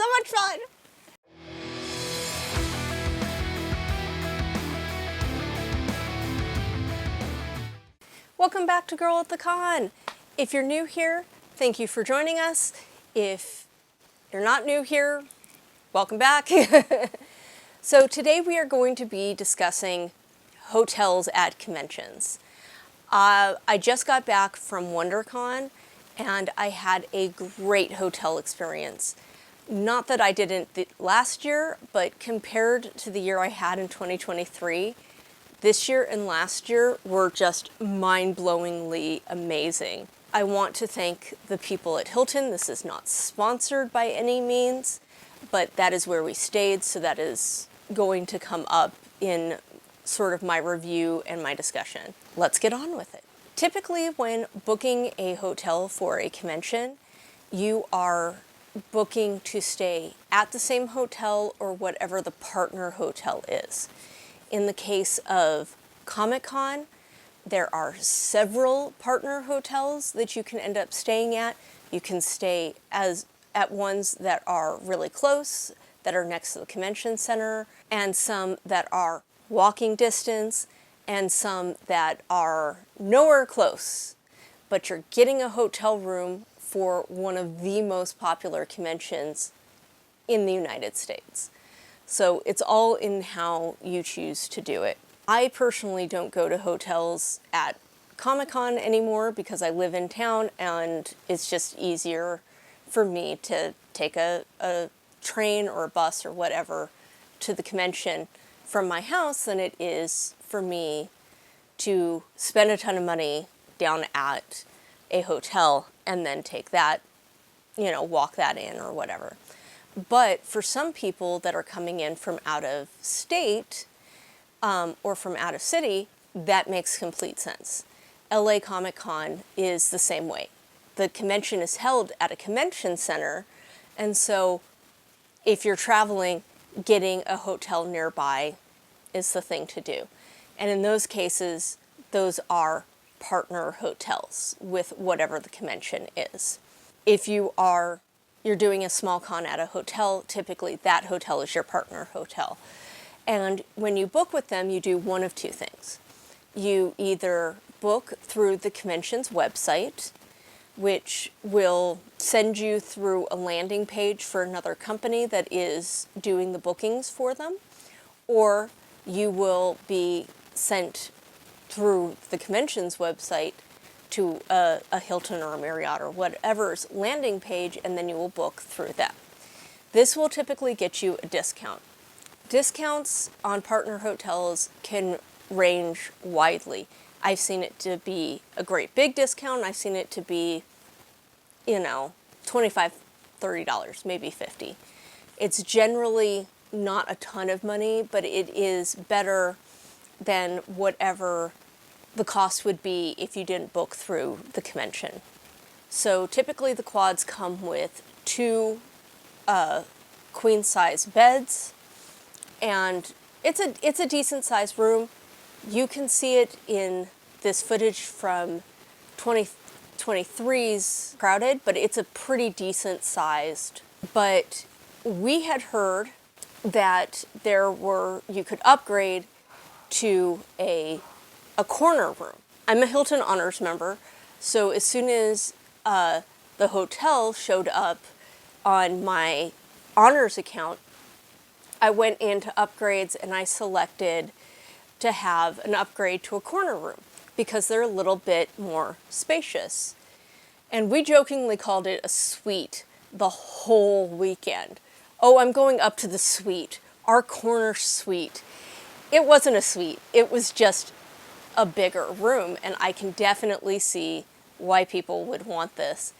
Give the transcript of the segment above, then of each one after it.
so much fun. Welcome back to Girl at the Con. If you're new here, thank you for joining us. If you're not new here, welcome back. So today we are going to be discussing hotels at conventions. I just got back from WonderCon and I had a great hotel experience. Not that I didn't last year, but compared to the year I had in 2023, this year and last year were just mind-blowingly amazing. I want to thank the people at Hilton. This is not sponsored by any means, but that is where we stayed, so that is going to come up in sort of my review and my discussion. Let's get on with it. Typically, when booking a hotel for a convention, you are booking to stay at the same hotel or whatever the partner hotel is. In the case of Comic-Con, there are several partner hotels that you can end up staying at. You can stay at ones that are really close, that are next to the convention center, and some that are walking distance, and some that are nowhere close, but you're getting a hotel room for one of the most popular conventions in the United States. So it's all in how you choose to do it. I personally don't go to hotels at Comic-Con anymore because I live in town and it's just easier for me to take a train or a bus or whatever to the convention from my house than it is for me to spend a ton of money down at a hotel and then take that, walk that in or whatever. But for some people that are coming in from out of state or from out of city, that makes complete sense. LA Comic-Con is the same way. The convention is held at a convention center, and so if you're traveling, getting a hotel nearby is the thing to do. And in those cases, those are partner hotels with whatever the convention is. If you're doing a small con at a hotel, typically that hotel is your partner hotel. And when you book with them, you do one of two things. You either book through the convention's website, which will send you through a landing page for another company that is doing the bookings for them, or you will be sent through the convention's website to a Hilton or a Marriott or whatever's landing page, and then you will book through them. This will typically get you a discount. Discounts on partner hotels can range widely. I've seen it to be a great big discount. I've seen it to be, $25, $30, maybe $50. It's generally not a ton of money, but it is better than whatever the cost would be if you didn't book through the convention. So typically the quads come with 2 queen-size beds, and it's a decent-sized room. You can see it in this footage from 2023's Crowded, but it's a pretty decent-sized. But we had heard that you could upgrade to a corner room. I'm a Hilton Honors member, so as soon as the hotel showed up on my Honors account, I went into upgrades and I selected to have an upgrade to a corner room because they're a little bit more spacious. And we jokingly called it a suite the whole weekend. Oh, I'm going up to the suite, our corner suite. It wasn't a suite, it was just a bigger room, and I can definitely see why people would want this.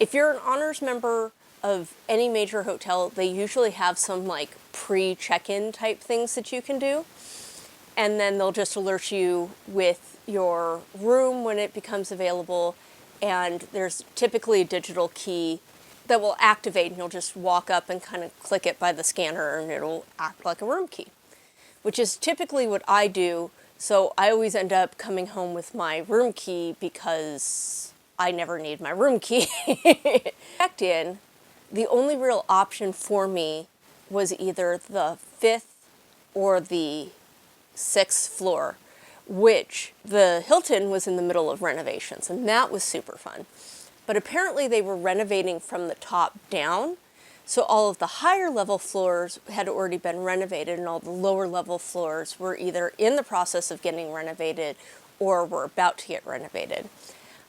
If you're an Honors member of any major hotel, they usually have some pre-check-in type things that you can do, and then they'll just alert you with your room when it becomes available, and there's typically a digital key that will activate, and you'll just walk up and kind of click it by the scanner and it'll act like a room key, which is typically what I do. So I always end up coming home with my room key because I never need my room key. Checked in, the only real option for me was either the 5th or the 6th floor, which the Hilton was in the middle of renovations, and that was super fun. But apparently they were renovating from the top down, so all of the higher level floors had already been renovated, and all the lower level floors were either in the process of getting renovated or were about to get renovated.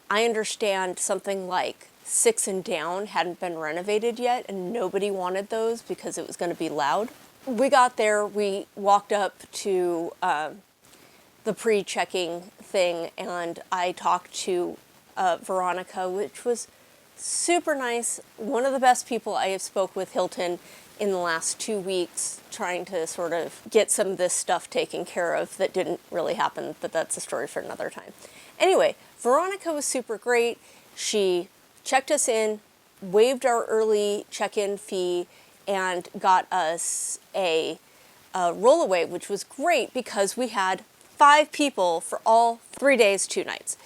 I understand something like 6 and down hadn't been renovated yet, and nobody wanted those because it was going to be loud. We got there, we walked up to the pre-checking thing, and I talked to Veronica, which was super nice. One of the best people I have spoke with Hilton in the last 2 weeks, trying to sort of get some of this stuff taken care of that didn't really happen, but that's a story for another time. Anyway, Veronica was super great. She checked us in, waived our early check-in fee, and got us a rollaway, which was great because we had 5 people for all 3 days, 2 nights.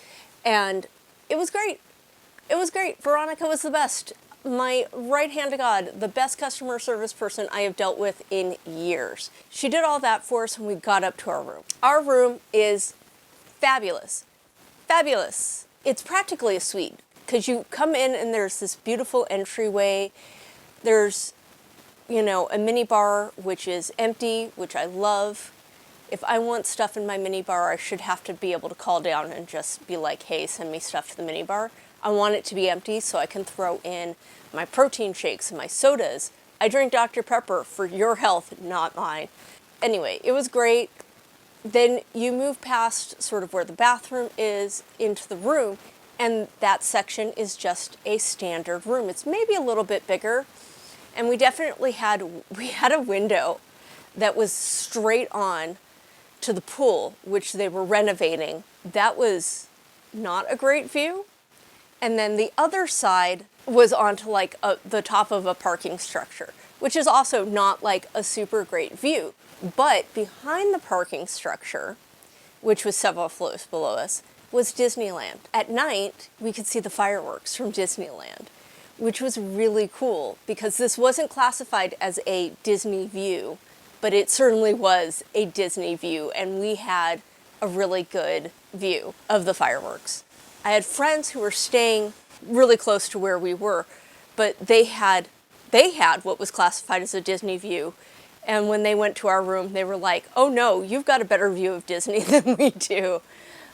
And it was great. It was great. Veronica was the best. My right hand to God, the best customer service person I have dealt with in years. She did all that for us when we got up to our room. Our room is fabulous. Fabulous. It's practically a suite because you come in and there's this beautiful entryway. There's, you know, a mini bar which is empty, which I love. If I want stuff in my mini bar, I should have to be able to call down and just be like, hey, send me stuff to the mini bar. I want it to be empty so I can throw in my protein shakes and my sodas. I drink Dr. Pepper for your health, not mine. Anyway, it was great. Then you move past sort of where the bathroom is into the room, and that section is just a standard room. It's maybe a little bit bigger, and we definitely had a window that was straight on to the pool, which they were renovating. That was not a great view. And then the other side was onto like the top of a parking structure, which is also not like a super great view. But behind the parking structure, which was several floors below us, was Disneyland. At night, we could see the fireworks from Disneyland, which was really cool because this wasn't classified as a Disney view, but it certainly was a Disney view, and we had a really good view of the fireworks. I had friends who were staying really close to where we were, but they had what was classified as a Disney view, and when they went to our room, they were like, oh no, you've got a better view of Disney than we do.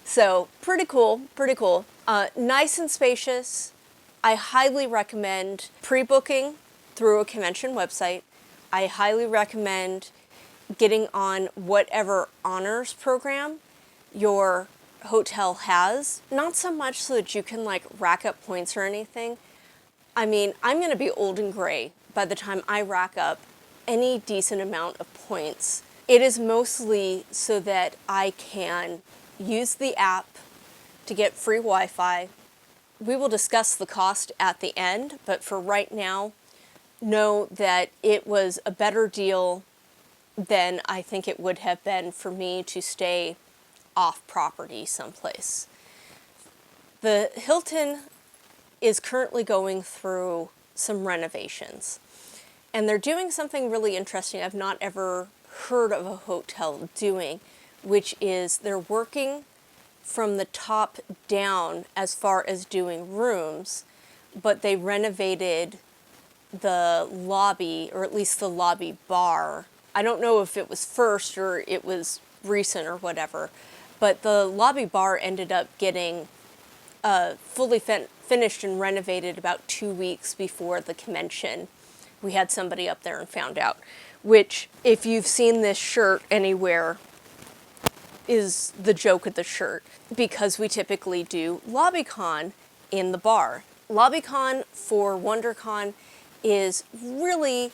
So pretty cool, pretty cool. Nice and spacious. I highly recommend pre-booking through a convention website. I highly recommend getting on whatever honors program your hotel has. Not so much so that you can like rack up points or anything. I mean, I'm going to be old and gray by the time I rack up any decent amount of points. It is mostly so that I can use the app to get free Wi-Fi. We will discuss the cost at the end, but for right now, know that it was a better deal than I think it would have been for me to stay off property someplace. The Hilton is currently going through some renovations, and they're doing something really interesting I've not ever heard of a hotel doing, which is they're working from the top down as far as doing rooms, but they renovated the lobby, or at least the lobby bar. I don't know if it was first or it was recent or whatever, but the lobby bar ended up getting fully finished and renovated about 2 weeks before the convention. We had somebody up there and found out, which, if you've seen this shirt anywhere, is the joke of the shirt, because we typically do LobbyCon in the bar. LobbyCon for WonderCon is really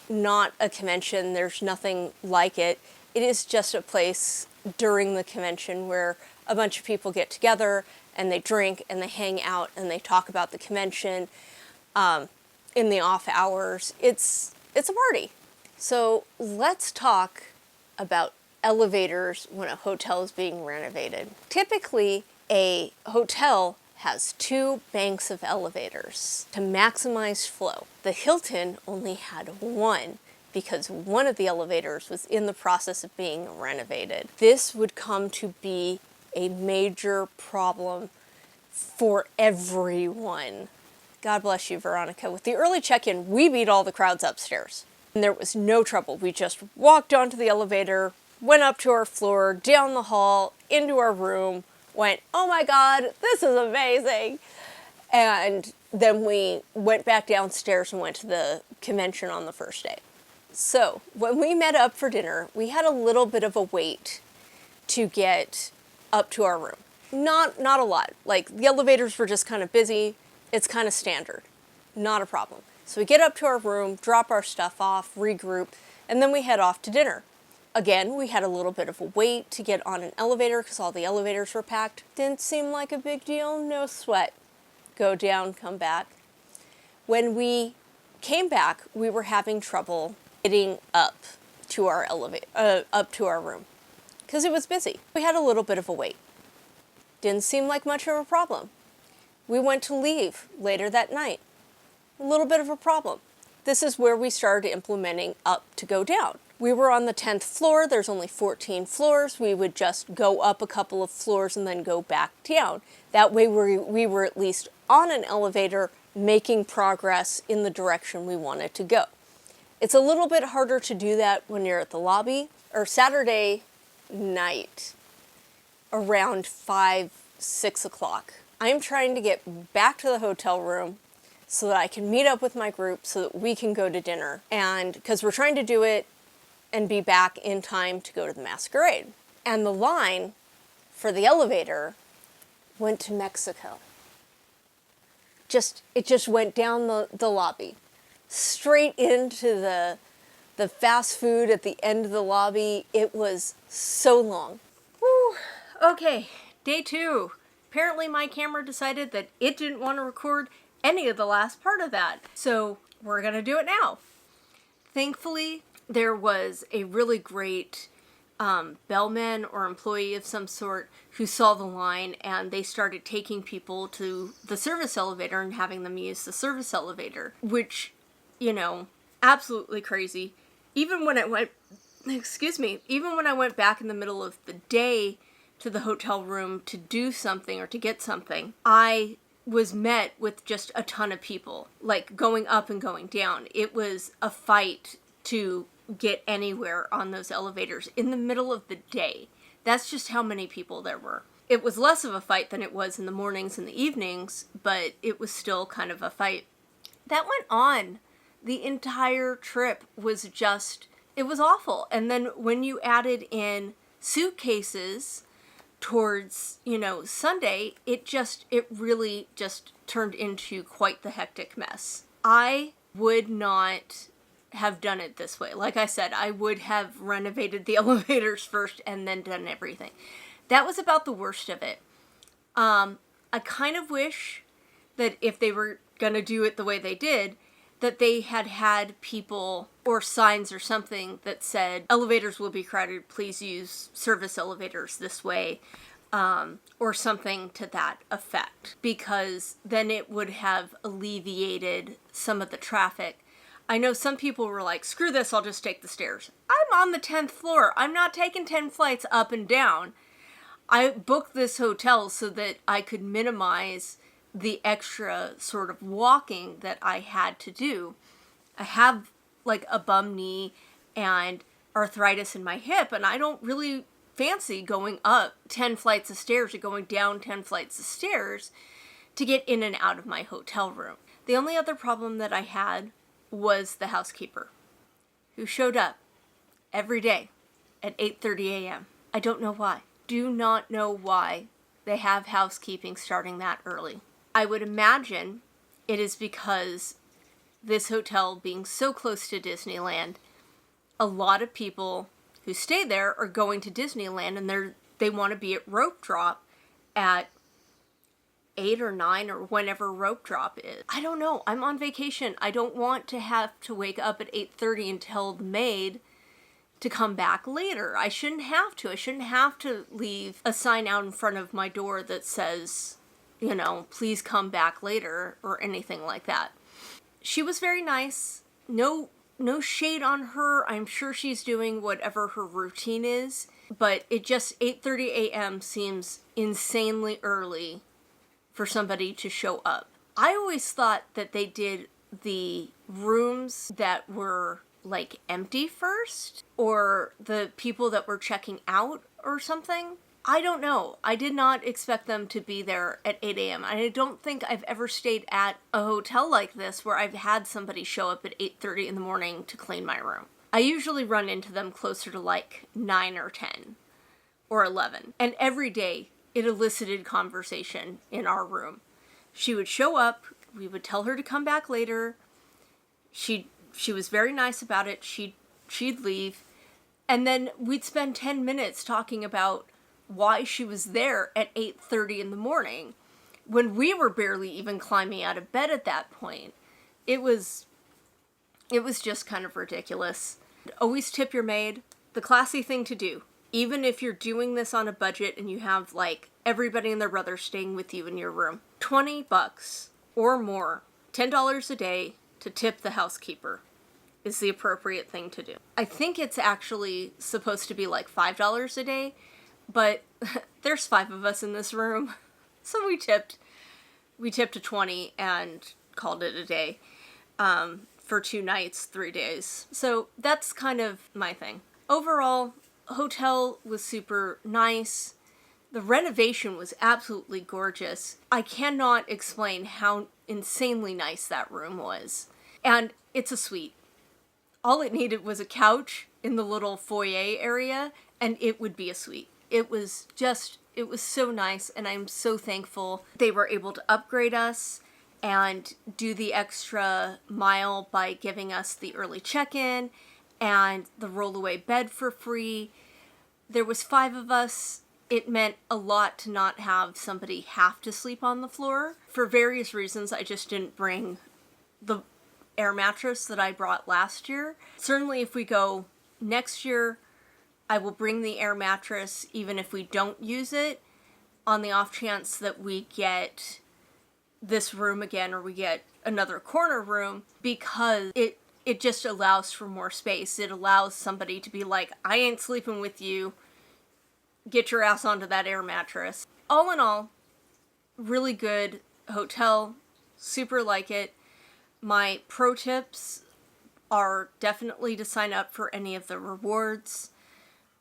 not a convention. There's nothing like it. It is just a place during the convention where a bunch of people get together and they drink and they hang out and they talk about the convention in the off hours. It's a party. So let's talk about elevators when a hotel is being renovated. Typically, a hotel has 2 banks of elevators to maximize flow. The Hilton only had 1 because one of the elevators was in the process of being renovated. This would come to be a major problem for everyone. God bless you, Veronica. With the early check-in, we beat all the crowds upstairs. And there was no trouble. We just walked onto the elevator, went up to our floor, down the hall, into our room, went, oh my God, this is amazing. And then we went back downstairs and went to the convention on the first day. So when we met up for dinner, we had a little bit of a wait to get up to our room. Not a lot. Like, the elevators were just kind of busy. It's kind of standard. Not a problem. So we get up to our room, drop our stuff off, regroup, and then we head off to dinner. Again, we had a little bit of a wait to get on an elevator because all the elevators were packed. Didn't seem like a big deal, no sweat. Go down, come back. When we came back, we were having trouble getting up to our up to our room because it was busy. We had a little bit of a wait. Didn't seem like much of a problem. We went to leave later that night. A little bit of a problem. This is where we started implementing up to go down. We were on the 10th floor. There's only 14 floors. We would just go up a couple of floors and then go back down. That way we were at least on an elevator making progress in the direction we wanted to go. It's a little bit harder to do that when you're at the lobby, or Saturday night around 5, 6 o'clock. I'm trying to get back to the hotel room so that I can meet up with my group so that we can go to dinner. And because we're trying to do it and be back in time to go to the masquerade. And the line for the elevator went to Mexico. It just went down the lobby, straight into the fast food at the end of the lobby. It was so long. Whew. Okay, day 2. Apparently my camera decided that it didn't want to record any of the last part of that. So we're gonna do it now. Thankfully, there was a really great bellman or employee of some sort who saw the line, and they started taking people to the service elevator and having them use the service elevator, which, you know, absolutely crazy. Even when I went back in the middle of the day to the hotel room to do something or to get something, I was met with just a ton of people, like going up and going down. It was a fight to get anywhere on those elevators in the middle of the day. That's just how many people there were. It was less of a fight than it was in the mornings and the evenings, but it was still kind of a fight. That went on. The entire trip was just, it was awful. And then when you added in suitcases towards, you know, Sunday, it really just turned into quite the hectic mess. I would not have done it this way. Like I said, I would have renovated the elevators first and then done everything. That was about the worst of it. I kind of wish that if they were gonna do it the way they did, that they had people or signs or something that said, elevators will be crowded, please use service elevators this way, or something to that effect, because then it would have alleviated some of the traffic. I know some people were like, screw this, I'll just take the stairs. I'm on the 10th floor. I'm not taking 10 flights up and down. I booked this hotel so that I could minimize the extra sort of walking that I had to do. I have like a bum knee and arthritis in my hip, and I don't really fancy going up 10 flights of stairs or going down 10 flights of stairs to get in and out of my hotel room. The only other problem that I had was the housekeeper, who showed up every day at 8:30 a.m. I don't know why. Do not know why they have housekeeping starting that early. I would imagine it is because this hotel being so close to Disneyland, a lot of people who stay there are going to Disneyland, and they want to be at rope drop at 8 or 9 or whenever rope drop is. I don't know. I'm on vacation. I don't want to have to wake up at 8:30 and tell the maid to come back later. I shouldn't have to. I shouldn't have to leave a sign out in front of my door that says, you know, please come back later or anything like that. She was very nice. No shade on her. I'm sure she's doing whatever her routine is, but it just 8:30 a.m. seems insanely early for somebody to show up. I always thought that they did the rooms that were like empty first, or the people that were checking out or something. I don't know. I did not expect them to be there at 8 a.m. I don't think I've ever stayed at a hotel like this where I've had somebody show up at 8:30 in the morning to clean my room. I usually run into them closer to like 9 or 10 or 11. And every day it elicited conversation in our room. She would show up, we would tell her to come back later. She was very nice about it. She'd leave. And then we'd spend 10 minutes talking about why she was there at 8:30 in the morning when we were barely even climbing out of bed at that point. It was just kind of ridiculous. Always tip your maid. The classy thing to do. Even if you're doing this on a budget and you have like everybody and their brother staying with you in your room. $20 or more, $10 a day to tip the housekeeper is the appropriate thing to do. I think it's actually supposed to be like $5 a day, but there's 5 of us in this room. So we tipped a 20 and called it a day for 2 nights, 3 days. So that's kind of my thing. Overall, hotel was super nice. The renovation was absolutely gorgeous. I cannot explain how insanely nice that room was. And it's a suite. All it needed was a couch in the little foyer area, and it would be a suite. It was so nice, and I'm so thankful they were able to upgrade us and do the extra mile by giving us the early check-in and the rollaway bed for free. There was 5 of us. It meant a lot to not have somebody have to sleep on the floor. For various reasons, I just didn't bring the air mattress that I brought last year. Certainly if we go next year, I will bring the air mattress even if we don't use it, on the off chance that we get this room again or we get another corner room, because it just allows for more space. It allows somebody to be like, I ain't sleeping with you. Get your ass onto that air mattress. All in all, really good hotel. Super like it. My pro tips are definitely to sign up for any of the rewards.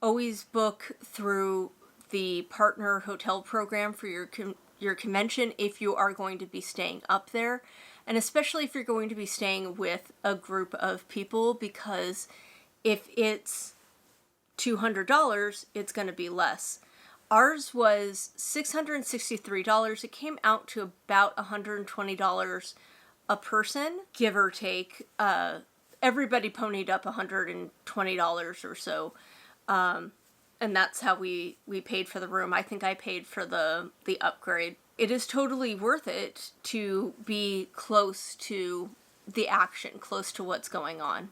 Always book through the partner hotel program for your convention if you are going to be staying up there. And especially if you're going to be staying with a group of people, because if it's $200, it's going to be less. Ours was $663. It came out to about $120 a person, give or take. Everybody ponied up $120 or so. And that's how we paid for the room. I think I paid for the upgrade. It is totally worth it to be close to the action, close to what's going on.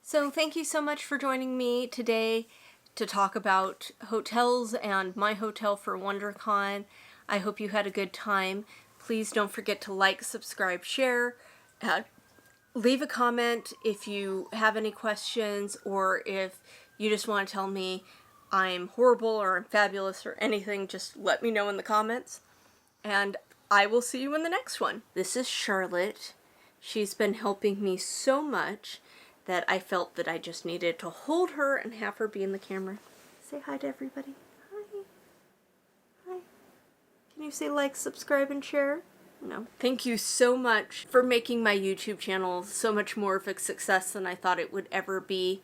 So thank you so much for joining me today to talk about hotels and my hotel for WonderCon. I hope you had a good time. Please don't forget to like, subscribe, share, leave a comment if you have any questions, or if you just want to tell me I'm horrible or I'm fabulous or anything, just let me know in the comments. And I will see you in the next one. This is Charlotte. She's been helping me so much that I felt that I just needed to hold her and have her be in the camera. Say hi to everybody. Hi. Hi. Can you say like, subscribe, and share? No. Thank you so much for making my YouTube channel so much more of a success than I thought it would ever be.